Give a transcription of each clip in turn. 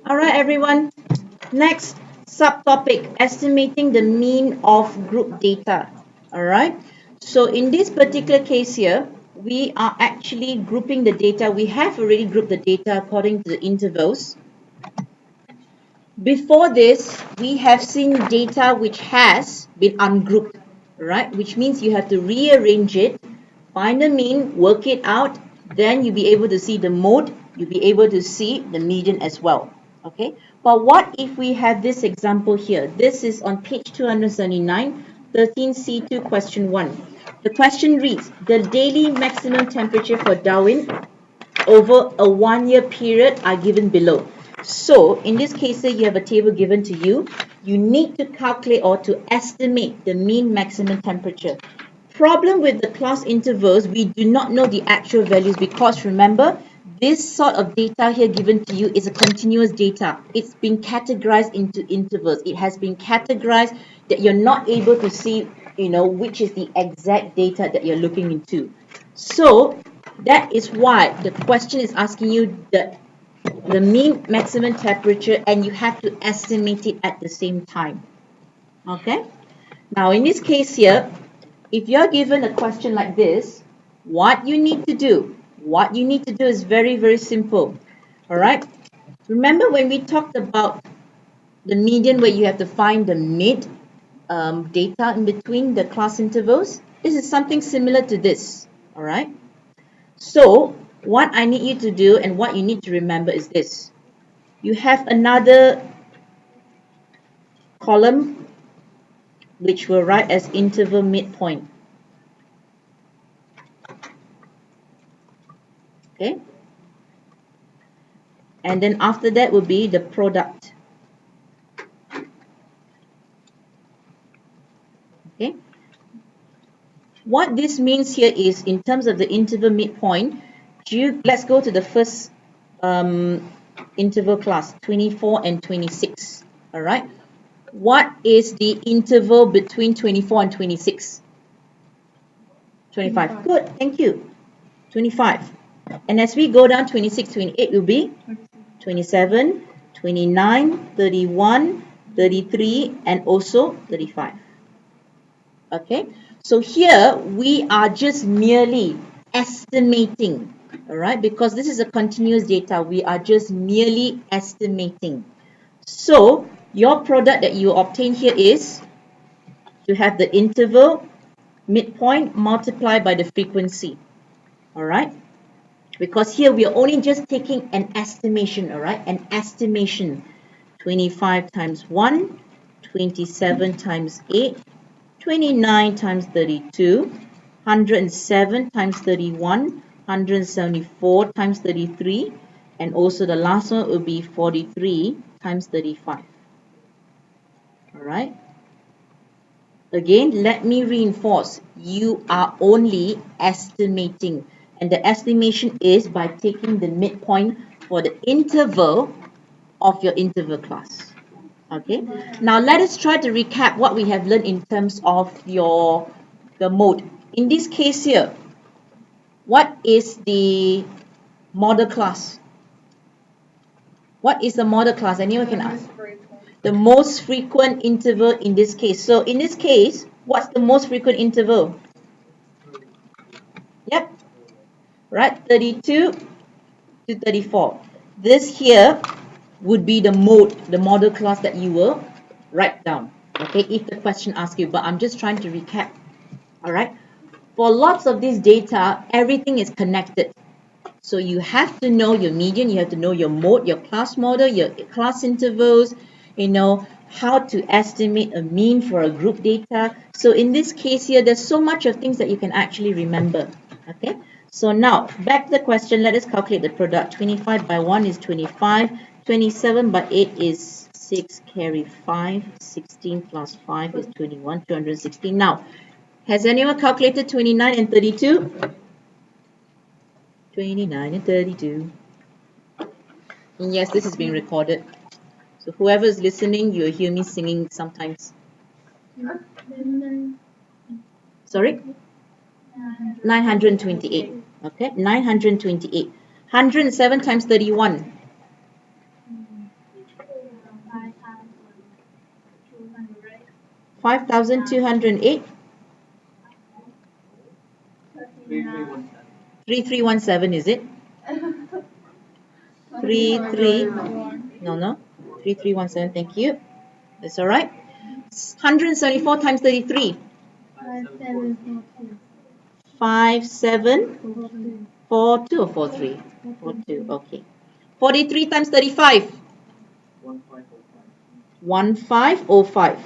All right, everyone. Next subtopic, estimating the mean of group data. All right. So in this particular case here, we are actually grouping the data. We have already grouped the data according to the intervals. Before this, we have seen data which has been ungrouped, right? Which means you have to rearrange it, find the mean, work it out, then you'll be able to see the mode, you'll be able to see the median as well, okay? But what if we have this example here? This is on page 279, 13C2 question 1. The question reads, the daily maximum temperature for Darwin over a 1 year period are given below. So in this case, you have a table given to you. You need to calculate or to estimate the mean maximum temperature. Problem with the class intervals, we do not know the actual values because remember, this sort of data here given to you is a continuous data. It's been categorized into intervals. It has been categorized that you're not able to see, which is the exact data that you're looking into. So that is why the question is asking you the mean maximum temperature and you have to estimate it at the same time. Okay? Now in this case here, if you're given a question like this, what you need to do? What you need to do is very, very simple. All right? Remember when we talked about the median where you have to find the mid data in between the class intervals? This is something similar to this. All right? So what I need you to do and what you need to remember is this. You have another column which we'll write as interval midpoint. Okay? And then after that will be the product. Okay? What this means here is in terms of the interval midpoint, let's go to the first interval class, 24 and 26. All right? What is the interval between 24 and 26? 25. Good, thank you. 25. And as we go down, 26, 28 will be 27, 29, 31, 33, and also 35. Okay, so here we are just merely estimating, all right, because this is a continuous data, we are just merely estimating. So your product that you obtain here is to have the interval midpoint multiplied by the frequency, all right, because here we are only just taking an estimation, all right, an estimation. 25 times 1, 27 times 8, 29 times 32, 107 times 31, 174 times 33, and also the last one will be 43 times 35. All right. Again, let me reinforce, you are only estimating, and the estimation is by taking the midpoint for the interval of your interval class. Okay, now let us try to recap what we have learned in terms of the mode. In this case here, what is the model class? What is the model class? Anyone can ask? The most frequent interval in this case. So in this case, what's the most frequent interval? Yep, right, 32 to 34. This here would be the mode, the model class that you will write down, okay, if the question asks you, but I'm just trying to recap, all right? For lots of this data, everything is connected. So you have to know your median, you have to know your mode, your class model, your class intervals, how to estimate a mean for a group data. So in this case here, there's so much of things that you can actually remember, okay? So now, back to the question, let us calculate the product. 25 by 1 is 25, 27 by 8 is 6 carry 5, 16 plus 5 is 21, 216. Now, has anyone calculated 29 and 32? 29 and 32. And yes, this is being recorded. So whoever is listening, you'll hear me singing sometimes. Sorry? 928. Okay, 928. 107 times 31. 5,208. 3317, is it? 33, no, 3317, thank you. That's all right. 174 times 33. 5742 or 43? 42, okay. 43 times 35. 1505.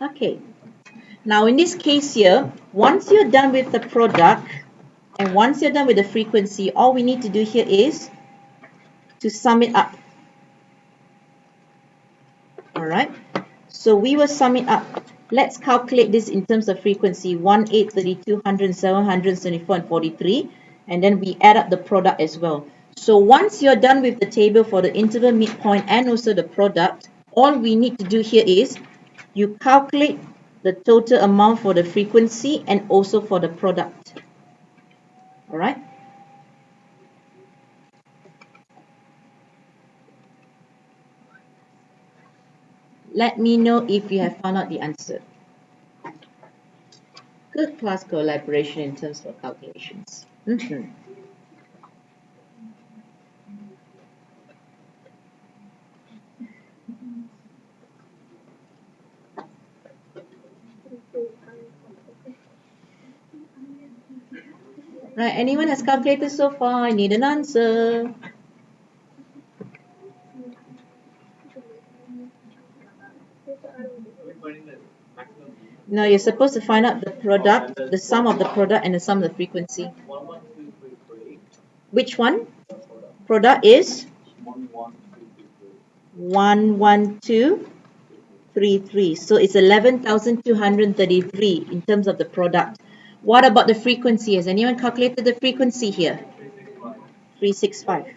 Okay. Now in this case here, once you're done with the product and once you're done with the frequency, all we need to do here is to sum it up. Alright, so we will sum it up. Let's calculate this in terms of frequency: 1, 8, 32, 100, 774, and 43. And then we add up the product as well. So once you're done with the table for the interval, midpoint, and also the product, all we need to do here is you calculate the total amount for the frequency and also for the product. Alright? Let me know if you have found out the answer. Good class collaboration in terms of calculations. Right, anyone has calculated so far? I need an answer. No, you're supposed to find out the product, the sum of the product and the sum of the frequency. Which one? Product is 11233. So it's 11,233 in terms of the product. What about the frequency? Has anyone calculated the frequency here? 365.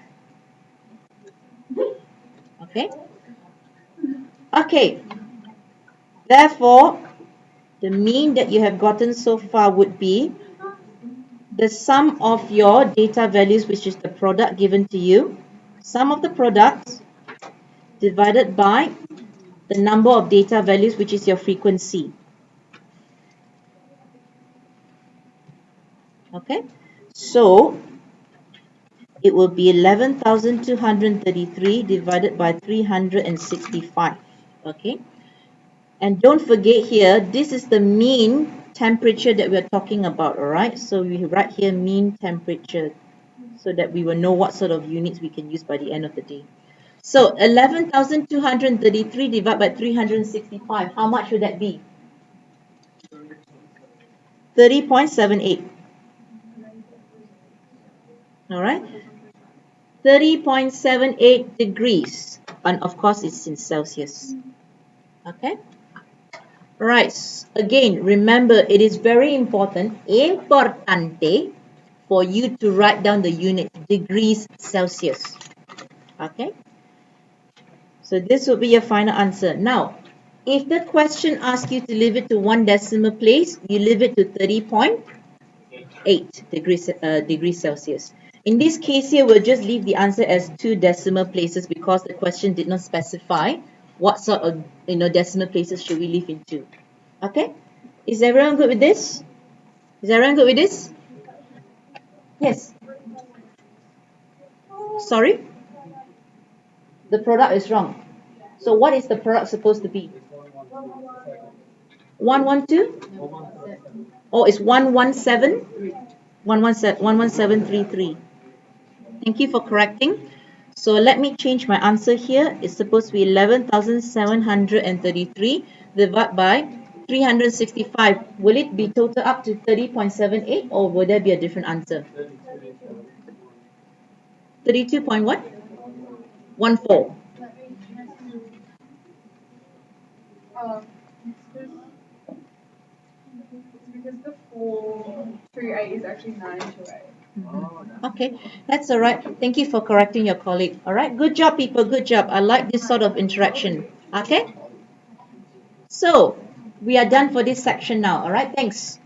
Okay. Okay. Therefore, the mean that you have gotten so far would be the sum of your data values, which is the product given to you, sum of the products divided by the number of data values, which is your frequency. Okay, so it will be 11,233 divided by 365. Okay, and don't forget here, this is the mean temperature that we're talking about. All right, so we write here mean temperature so that we will know what sort of units we can use by the end of the day. So 11,233 divided by 365, how much would that be? 30.78. All right, 30.78 degrees, and of course it's in Celsius. Okay, right, again remember, it is very importante for you to write down the unit degrees Celsius. Okay, so this will be your final answer. Now if the question asks you to leave it to one decimal place, you leave it to 30.8 degrees Celsius. In this case here, we'll just leave the answer as 2 decimal places because the question did not specify what sort of decimal places should we leave into. Okay, is everyone good with this? Is everyone good with this? Yes. Sorry? The product is wrong. So what is the product supposed to be? 112? Oh, it's 117? 11733. Thank you for correcting. So let me change my answer here. It's supposed to be 11,733 divided by 365. Will it be total up to 30.78 or will there be a different answer? 32 point what? 14. Because the 438 is actually 928. Okay, that's all right. Thank you for correcting your colleague. All right, good job, people. Good job. I like this sort of interaction. Okay, so we are done for this section now. All right, thanks.